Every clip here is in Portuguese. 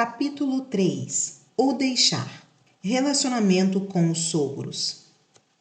Capítulo 3. O deixar. Relacionamento com os sogros.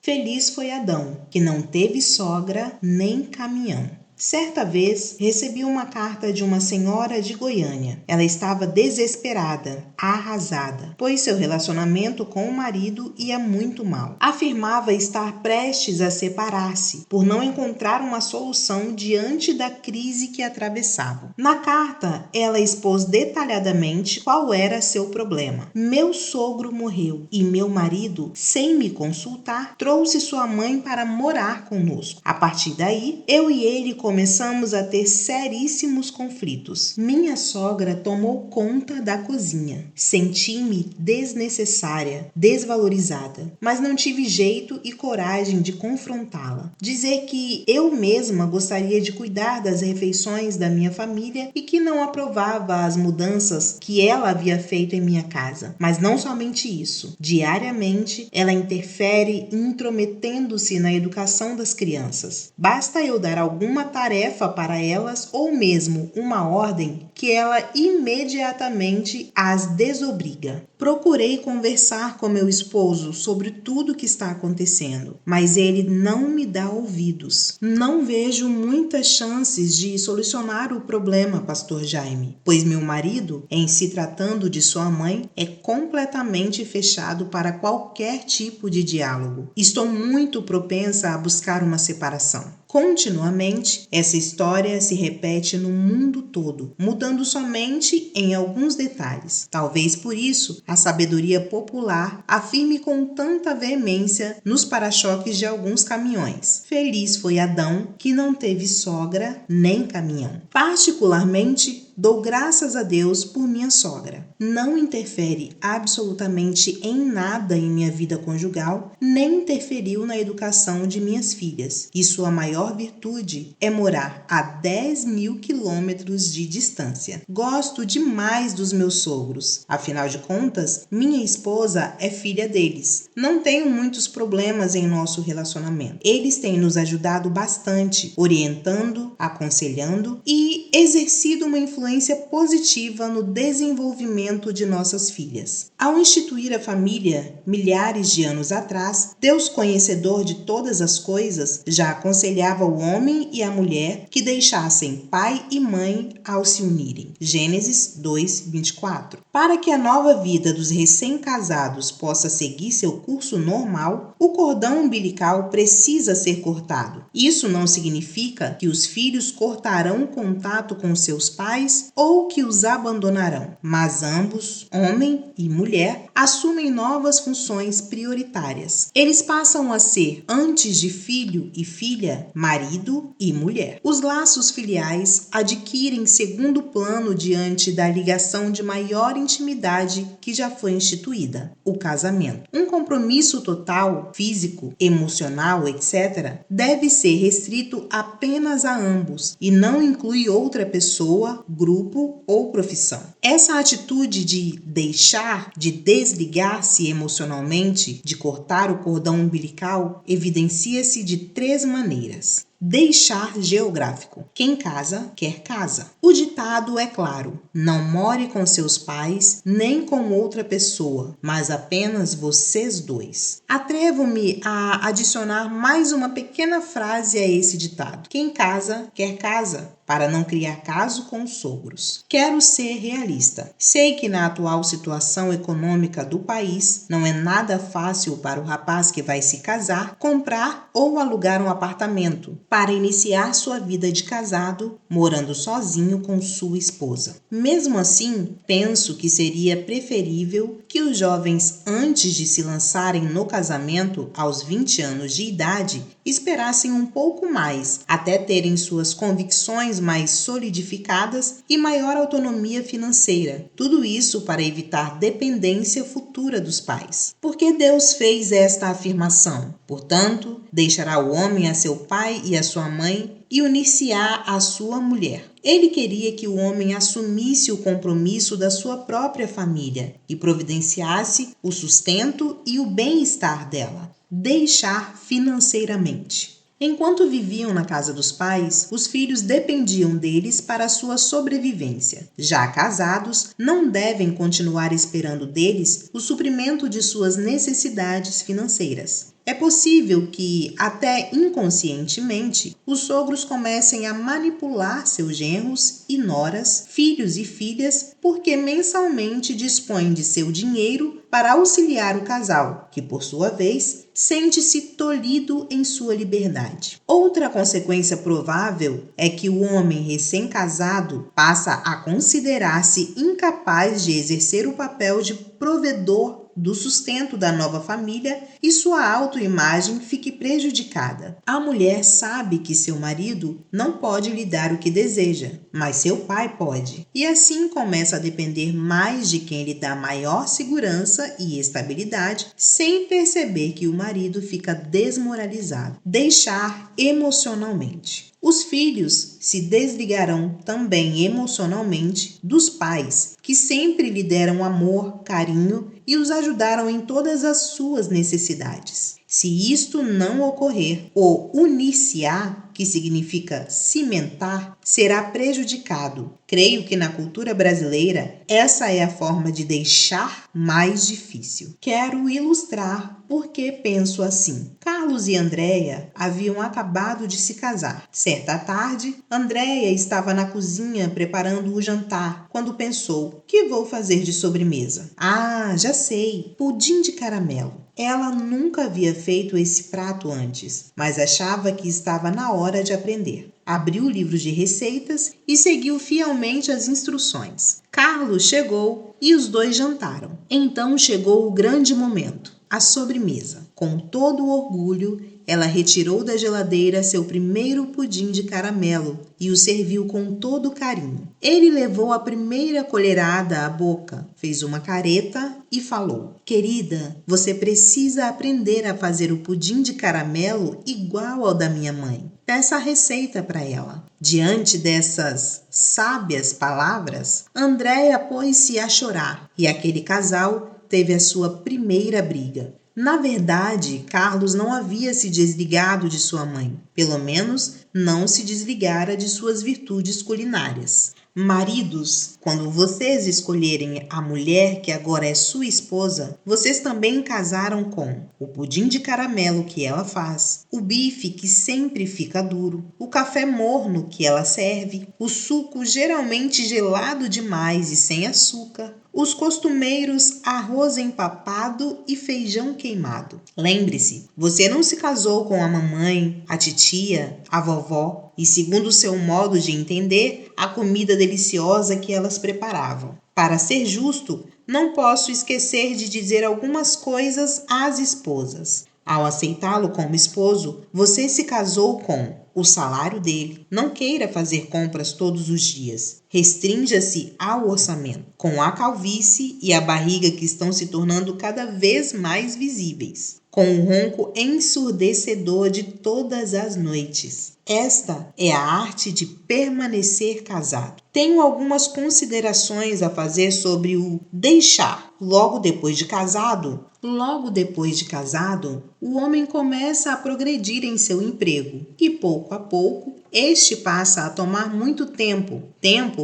Feliz foi Adão, que não teve sogra nem caminhão. Certa vez, recebi uma carta de uma senhora de Goiânia. Ela estava desesperada, arrasada, pois seu relacionamento com o marido ia muito mal. Afirmava estar prestes a separar-se, por não encontrar uma solução diante da crise que atravessavam. Na carta, ela expôs detalhadamente qual era seu problema. Meu sogro morreu e meu marido, sem me consultar, trouxe sua mãe para morar conosco. A partir daí, eu e ele começamos a ter seríssimos conflitos. Minha sogra tomou conta da cozinha. Senti-me desnecessária, desvalorizada, mas não tive jeito e coragem de confrontá-la. Dizer que eu mesma gostaria de cuidar das refeições da minha família e que não aprovava as mudanças que ela havia feito em minha casa. Mas não somente isso. Diariamente, ela interfere intrometendo-se na educação das crianças. Basta eu dar alguma tarefa para elas ou mesmo uma ordem que ela imediatamente as desobriga. Procurei conversar com meu esposo sobre tudo o que está acontecendo, mas ele não me dá ouvidos. Não vejo muitas chances de solucionar o problema, Pastor Jaime, pois meu marido, em se tratando de sua mãe, é completamente fechado para qualquer tipo de diálogo. Estou muito propensa a buscar uma separação. Continuamente, essa história se repete no mundo todo, mudando somente em alguns detalhes. Talvez por isso, a sabedoria popular afirme com tanta veemência nos para-choques de alguns caminhões: feliz foi Adão, que não teve sogra nem caminhão. Particularmente, dou graças a Deus por minha sogra. Não interfere absolutamente em nada em minha vida conjugal, nem interferiu na educação de minhas filhas. E sua maior virtude é morar a 10.000 quilômetros de distância. Gosto demais dos meus sogros. Afinal de contas, minha esposa é filha deles. Não tenho muitos problemas em nosso relacionamento. Eles têm nos ajudado bastante, orientando, aconselhando e exercido uma influência positiva no desenvolvimento de nossas filhas. Ao instituir a família, milhares de anos atrás, Deus, conhecedor de todas as coisas, já aconselhava o homem e a mulher que deixassem pai e mãe ao se unirem. Gênesis 2:24. Para que a nova vida dos recém-casados possa seguir seu curso normal, o cordão umbilical precisa ser cortado. Isso não significa que os filhos cortarão o contato com seus pais ou que os abandonarão, mas ambos, homem e mulher, assumem novas funções prioritárias. Eles passam a ser, antes de filho e filha, marido e mulher. Os laços filiais adquirem segundo plano diante da ligação de maior intimidade que já foi instituída, o casamento. Um compromisso total, físico, emocional, etc., deve ser restrito apenas a ambos e não inclui outra pessoa, grupo ou profissão. Essa atitude de deixar, de desligar-se emocionalmente, de cortar o cordão umbilical, evidencia-se de 3 maneiras. Deixar geográfico. Quem casa, quer casa. O ditado é claro: não more com seus pais, nem com outra pessoa, mas apenas vocês dois. Atrevo-me a adicionar mais uma pequena frase a esse ditado: quem casa, quer casa, para não criar caso com os sogros. Quero ser realista. Sei que na atual situação econômica do país, não é nada fácil para o rapaz que vai se casar comprar ou alugar um apartamento para iniciar sua vida de casado, morando sozinho com sua esposa. Mesmo assim, penso que seria preferível que os jovens, antes de se lançarem no casamento aos 20 anos de idade, esperassem um pouco mais, até terem suas convicções mais solidificadas e maior autonomia financeira. Tudo isso para evitar dependência futura dos pais. Porque Deus fez esta afirmação: portanto, deixará o homem a seu pai e a sua mãe e unir-se-á à sua mulher. Ele queria que o homem assumisse o compromisso da sua própria família e providenciasse o sustento e o bem-estar dela. Deixar financeiramente. Enquanto viviam na casa dos pais, os filhos dependiam deles para sua sobrevivência. Já casados, não devem continuar esperando deles o suprimento de suas necessidades financeiras. É possível que, até inconscientemente, os sogros comecem a manipular seus genros e noras, filhos e filhas, porque mensalmente dispõem de seu dinheiro para auxiliar o casal, que, por sua vez, sente-se tolhido em sua liberdade. Outra consequência provável é que o homem recém-casado passa a considerar-se incapaz de exercer o papel de provedor do sustento da nova família e sua autoimagem fique prejudicada. A mulher sabe que seu marido não pode lhe dar o que deseja, mas seu pai pode, e assim começa a depender mais de quem lhe dá maior segurança e estabilidade, sem perceber que o marido fica desmoralizado. Deixar emocionalmente. Os filhos se desligarão também emocionalmente dos pais, que sempre lhe deram amor, carinho e os ajudaram em todas as suas necessidades. Se isto não ocorrer, o unir-se-á, que significa cimentar, será prejudicado. Creio que na cultura brasileira, essa é a forma de deixar mais difícil. Quero ilustrar por que penso assim. Carlos e Andréia haviam acabado de se casar. Certa tarde, Andréia estava na cozinha preparando o jantar, quando pensou: que vou fazer de sobremesa? Ah, já sei, pudim de caramelo. Ela nunca havia feito esse prato antes, mas achava que estava na hora de aprender. Abriu o livro de receitas e seguiu fielmente as instruções. Carlos chegou e os dois jantaram. Então chegou o grande momento, a sobremesa. Com todo o orgulho, ela retirou da geladeira seu primeiro pudim de caramelo e o serviu com todo carinho. Ele levou a primeira colherada à boca, fez uma careta e falou: querida, você precisa aprender a fazer o pudim de caramelo igual ao da minha mãe. Peça a receita para ela. Diante dessas sábias palavras, Andréia pôs-se a chorar e aquele casal teve a sua primeira briga. Na verdade, Carlos não havia se desligado de sua mãe, pelo menos não se desligara de suas virtudes culinárias. Maridos, quando vocês escolherem a mulher que agora é sua esposa, vocês também casaram com o pudim de caramelo que ela faz, o bife que sempre fica duro, o café morno que ela serve, o suco geralmente gelado demais e sem açúcar, os costumeiros arroz empapado e feijão queimado. Lembre-se, você não se casou com a mamãe, a titia, a vovó e, segundo o seu modo de entender, a comida deliciosa que elas preparavam. Para ser justo, não posso esquecer de dizer algumas coisas às esposas. Ao aceitá-lo como esposo, você se casou com o salário dele. Não queira fazer compras todos os dias. Restrinja-se ao orçamento. Com a calvície e a barriga que estão se tornando cada vez mais visíveis. Com o ronco ensurdecedor de todas as noites. Esta é a arte de permanecer casado. Tenho algumas considerações a fazer sobre o deixar. Logo depois de casado, o homem começa a progredir em seu emprego e, pouco a pouco, este passa a tomar muito tempo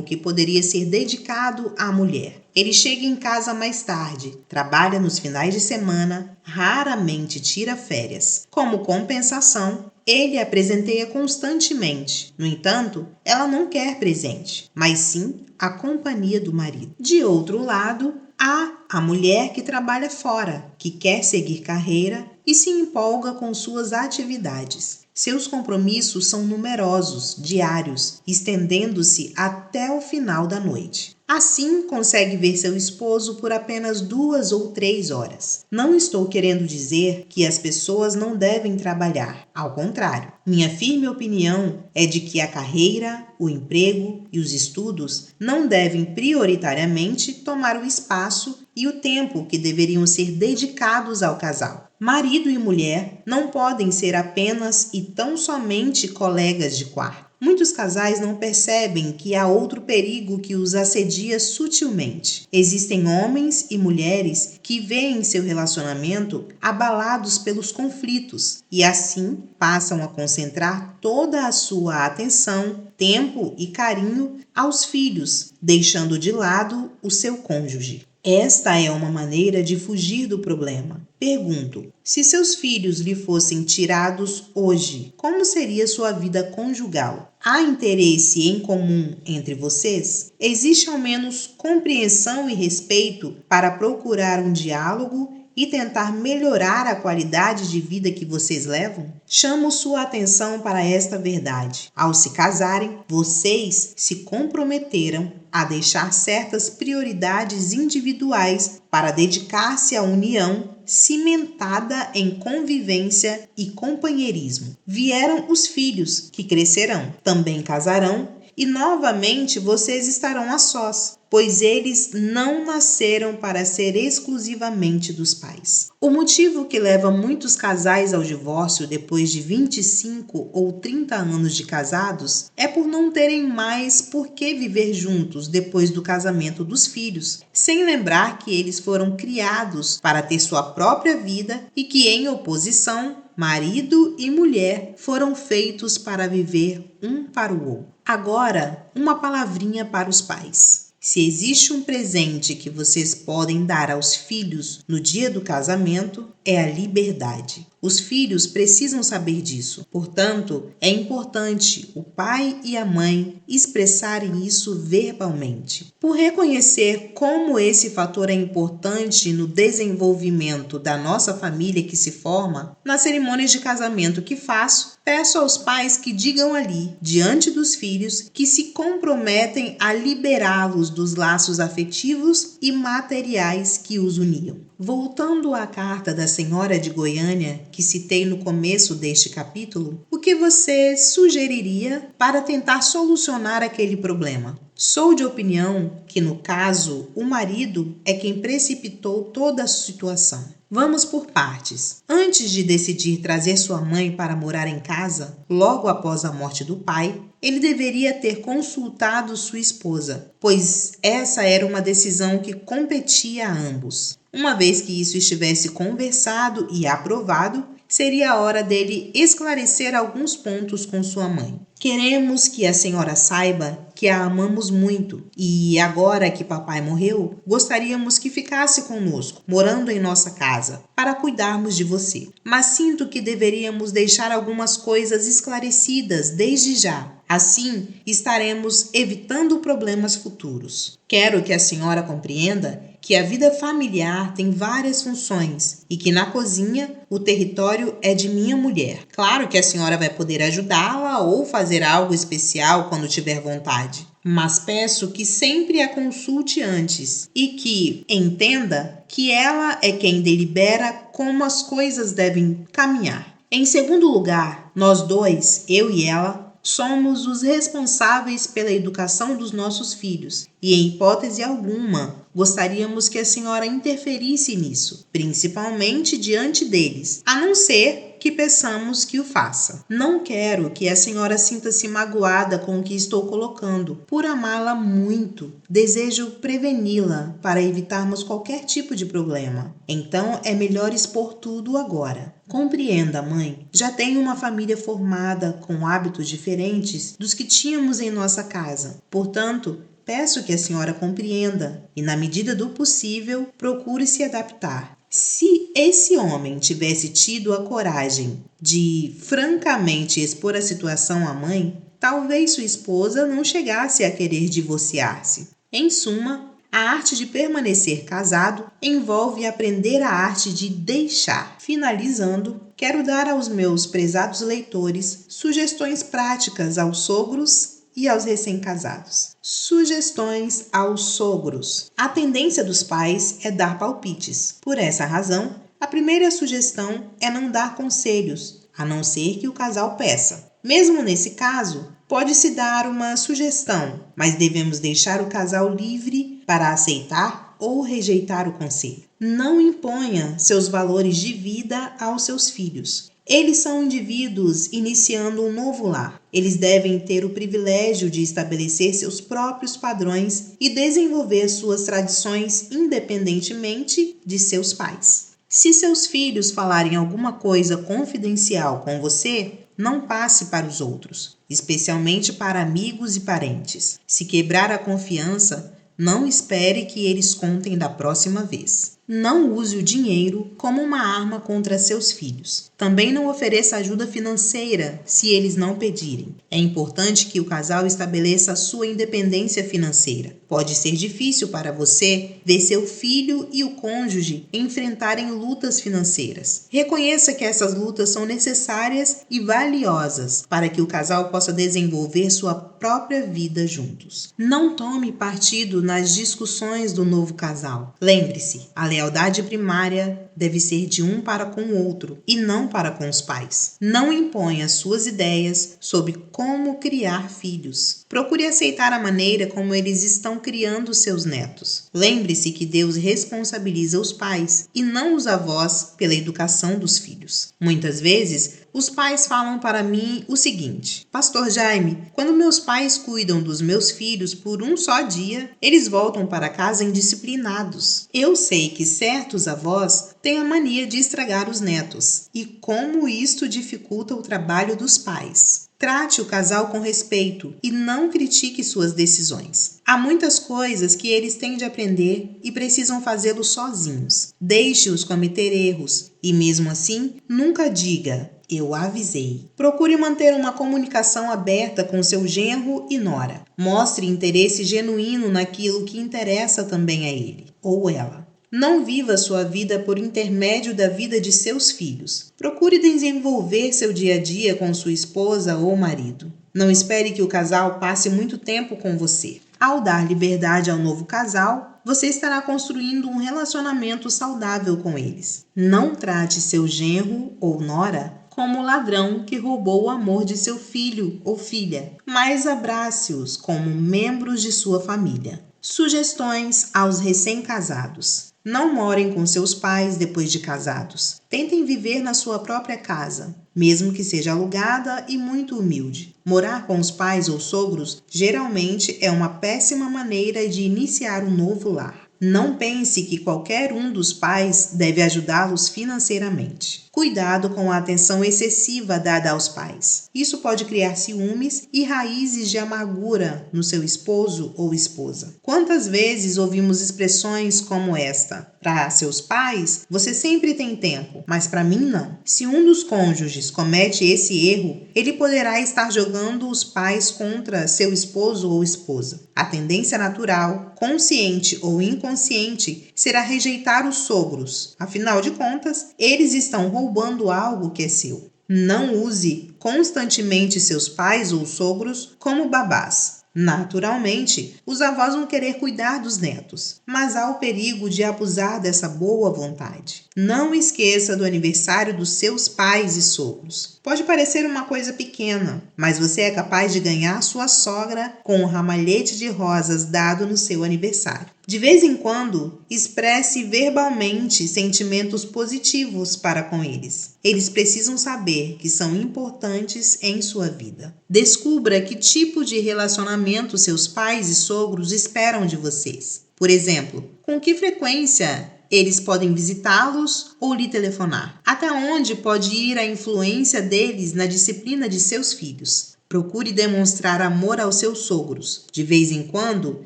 que poderia ser dedicado à mulher. Ele chega em casa mais tarde, trabalha nos finais de semana, raramente tira férias. Como compensação, ele a presenteia constantemente. No entanto, ela não quer presente, mas sim a companhia do marido. De outro lado, há a mulher que trabalha fora, que quer seguir carreira e se empolga com suas atividades. Seus compromissos são numerosos, diários, estendendo-se até o final da noite. Assim, consegue ver seu esposo por apenas 2 ou 3 horas. Não estou querendo dizer que as pessoas não devem trabalhar. Ao contrário, minha firme opinião é de que a carreira, o emprego e os estudos não devem prioritariamente tomar o espaço e o tempo que deveriam ser dedicados ao casal. Marido e mulher não podem ser apenas e tão somente colegas de quarto. Muitos casais não percebem que há outro perigo que os assedia sutilmente. Existem homens e mulheres que veem seu relacionamento abalados pelos conflitos e assim passam a concentrar toda a sua atenção, tempo e carinho aos filhos, deixando de lado o seu cônjuge. Esta é uma maneira de fugir do problema. Pergunto: se seus filhos lhe fossem tirados hoje, como seria sua vida conjugal? Há interesse em comum entre vocês? Existe ao menos compreensão e respeito para procurar um diálogo e tentar melhorar a qualidade de vida que vocês levam? Chamo sua atenção para esta verdade. Ao se casarem, vocês se comprometeram a deixar certas prioridades individuais para dedicar-se à união cimentada em convivência e companheirismo. Vieram os filhos, que crescerão, também casarão, e novamente vocês estarão a sós, pois eles não nasceram para ser exclusivamente dos pais. O motivo que leva muitos casais ao divórcio depois de 25 ou 30 anos de casados é por não terem mais por que viver juntos depois do casamento dos filhos, sem lembrar que eles foram criados para ter sua própria vida e que, em oposição, marido e mulher foram feitos para viver um para o outro. Agora, uma palavrinha para os pais. Se existe um presente que vocês podem dar aos filhos no dia do casamento, é a liberdade. Os filhos precisam saber disso. Portanto, é importante o pai e a mãe expressarem isso verbalmente. Por reconhecer como esse fator é importante no desenvolvimento da nossa família que se forma, nas cerimônias de casamento que faço, peço aos pais que digam ali, diante dos filhos, que se comprometem a liberá-los dos laços afetivos e materiais que os uniam. Voltando à carta da senhora de Goiânia, que citei no começo deste capítulo, o que você sugeriria para tentar solucionar aquele problema? Sou de opinião que, no caso, o marido é quem precipitou toda a situação. Vamos por partes. Antes de decidir trazer sua mãe para morar em casa, logo após a morte do pai, ele deveria ter consultado sua esposa, pois essa era uma decisão que competia a ambos. Uma vez que isso estivesse conversado e aprovado, seria a hora dele esclarecer alguns pontos com sua mãe. Queremos que a senhora saiba que a amamos muito e agora que papai morreu, gostaríamos que ficasse conosco, morando em nossa casa, para cuidarmos de você. Mas sinto que deveríamos deixar algumas coisas esclarecidas desde já. Assim, estaremos evitando problemas futuros. Quero que a senhora compreenda que a vida familiar tem várias funções e que na cozinha o território é de minha mulher. Claro que a senhora vai poder ajudá-la ou fazer algo especial quando tiver vontade, mas peço que sempre a consulte antes e que entenda que ela é quem delibera como as coisas devem caminhar. Em segundo lugar, nós dois, eu e ela, somos os responsáveis pela educação dos nossos filhos e, em hipótese alguma, gostaríamos que a senhora interferisse nisso, principalmente diante deles, a não ser que peçamos que o faça. Não quero que a senhora sinta-se magoada com o que estou colocando. Por amá-la muito, desejo preveni-la para evitarmos qualquer tipo de problema. Então é melhor expor tudo agora. Compreenda, mãe. Já tenho uma família formada com hábitos diferentes dos que tínhamos em nossa casa. Portanto, peço que a senhora compreenda e, na medida do possível, procure se adaptar. Se esse homem tivesse tido a coragem de francamente expor a situação à mãe, talvez sua esposa não chegasse a querer divorciar-se. Em suma, a arte de permanecer casado envolve aprender a arte de deixar. Finalizando, quero dar aos meus prezados leitores sugestões práticas aos sogros e aos recém-casados. Sugestões aos sogros. A tendência dos pais é dar palpites. Por essa razão, a primeira sugestão é não dar conselhos, a não ser que o casal peça. Mesmo nesse caso, pode-se dar uma sugestão, mas devemos deixar o casal livre para aceitar ou rejeitar o conselho. Não imponha seus valores de vida aos seus filhos. Eles são indivíduos iniciando um novo lar. Eles devem ter o privilégio de estabelecer seus próprios padrões e desenvolver suas tradições independentemente de seus pais. Se seus filhos falarem alguma coisa confidencial com você, não passe para os outros, especialmente para amigos e parentes. Se quebrar a confiança, não espere que eles contem da próxima vez. Não use o dinheiro como uma arma contra seus filhos. Também não ofereça ajuda financeira se eles não pedirem. É importante que o casal estabeleça a sua independência financeira. Pode ser difícil para você ver seu filho e o cônjuge enfrentarem lutas financeiras. Reconheça que essas lutas são necessárias e valiosas para que o casal possa desenvolver sua própria vida juntos. Não tome partido nas discussões do novo casal. Lembre-se, a lealdade primária deve ser de um para com o outro e não para com os pais. Não imponha suas ideias sobre como criar filhos. Procure aceitar a maneira como eles estão criando seus netos. Lembre-se que Deus responsabiliza os pais e não os avós pela educação dos filhos. Muitas vezes, os pais falam para mim o seguinte: Pastor Jaime, quando meus pais cuidam dos meus filhos por um só dia, eles voltam para casa indisciplinados. Eu sei que certos avós têm a mania de estragar os netos e como isto dificulta o trabalho dos pais. Trate o casal com respeito e não critique suas decisões. Há muitas coisas que eles têm de aprender e precisam fazê-lo sozinhos. Deixe-os cometer erros e, mesmo assim, nunca diga: eu avisei. Procure manter uma comunicação aberta com seu genro e nora. Mostre interesse genuíno naquilo que interessa também a ele ou ela. Não viva sua vida por intermédio da vida de seus filhos. Procure desenvolver seu dia a dia com sua esposa ou marido. Não espere que o casal passe muito tempo com você. Ao dar liberdade ao novo casal, você estará construindo um relacionamento saudável com eles. Não trate seu genro ou nora como o ladrão que roubou o amor de seu filho ou filha, mas abrace-os como membros de sua família. Sugestões aos recém-casados: não morem com seus pais depois de casados. Tentem viver na sua própria casa, mesmo que seja alugada e muito humilde. Morar com os pais ou sogros geralmente é uma péssima maneira de iniciar um novo lar. Não pense que qualquer um dos pais deve ajudá-los financeiramente. Cuidado com a atenção excessiva dada aos pais. Isso pode criar ciúmes e raízes de amargura no seu esposo ou esposa. Quantas vezes ouvimos expressões como esta: para seus pais, você sempre tem tempo, mas para mim não. Se um dos cônjuges comete esse erro, ele poderá estar jogando os pais contra seu esposo ou esposa. A tendência natural, consciente ou inconsciente, será rejeitar os sogros. Afinal de contas, eles estão roubando algo que é seu. Não use constantemente seus pais ou sogros como babás. Naturalmente, os avós vão querer cuidar dos netos, mas há o perigo de abusar dessa boa vontade. Não esqueça do aniversário dos seus pais e sogros. Pode parecer uma coisa pequena, mas você é capaz de ganhar sua sogra com um ramalhete de rosas dado no seu aniversário. De vez em quando, expresse verbalmente sentimentos positivos para com eles. Eles precisam saber que são importantes em sua vida. Descubra que tipo de relacionamento seus pais e sogros esperam de vocês. Por exemplo, com que frequência eles podem visitá-los ou lhe telefonar? Até onde pode ir a influência deles na disciplina de seus filhos? Procure demonstrar amor aos seus sogros. De vez em quando,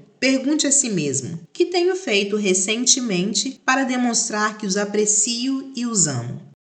pergunte a si mesmo: o que tenho feito recentemente para demonstrar que os aprecio e os amo?